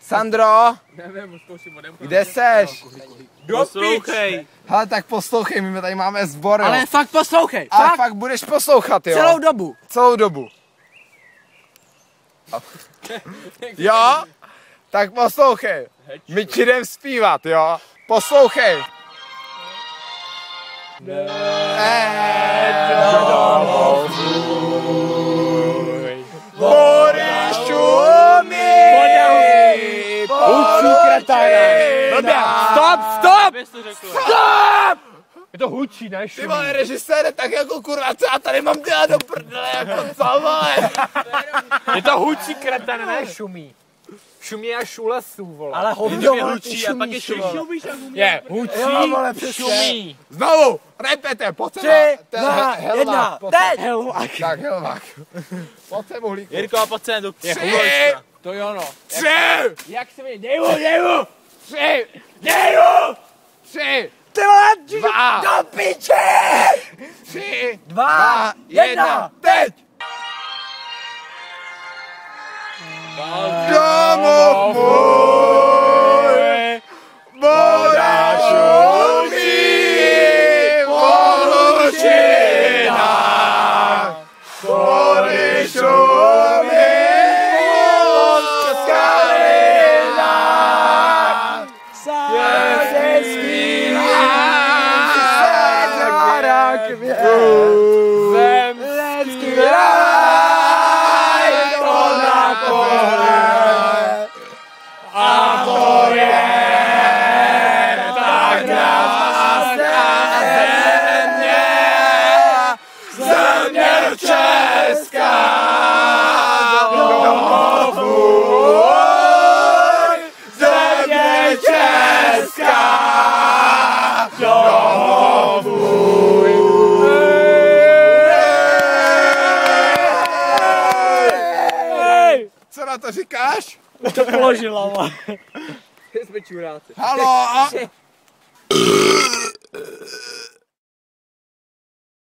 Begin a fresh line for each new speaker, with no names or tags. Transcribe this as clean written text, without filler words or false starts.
Sandro,
Nevím, zkouším odemknout.
kde seš?
Poslouchej.
Hele, tak poslouchej, my tady máme sbor, jo.
Ale fakt poslouchej.
Ale fakt budeš poslouchat, jo.
Celou dobu.
Celou dobu. Jo? Tak poslouchej. My ti jdem zpívat, jo. Poslouchej. Vody šumí.
Hučí Stop!
Stop!
Je to hučí, ne?
Ty vole, režisére, tak jako kurva, co já tady mám dělat do prdele, jako co, vole?
Je to hučí kretan, ne šumí. Šumí až u lesů, vole.
Ale hovno hučí a pak je šumí.
Je, hučí,
Jo, vole, přesně.
šumí.
Znovu, repete, pojď sem.
3, 2, 1, teď! Helvák.
Tak, helvák. Pojď sem, uhlíku.
Jirko, a pojď sem, do
3,
To jo, no.
3,
Jak se mi, dejvu!
3, 3,
Ty vole,
2,
do piče!
3,
2, 1,
teď! Domov můj, voda šumí v hlučinách, vody šumí v skalinách, se zpívá za zemský ráj, to na pole, a to je tak krásná země, země česká, domov můj, země česká, domov můj. Co na to říkáš?
To položila, vole.
Jsme čuráci.
Halo?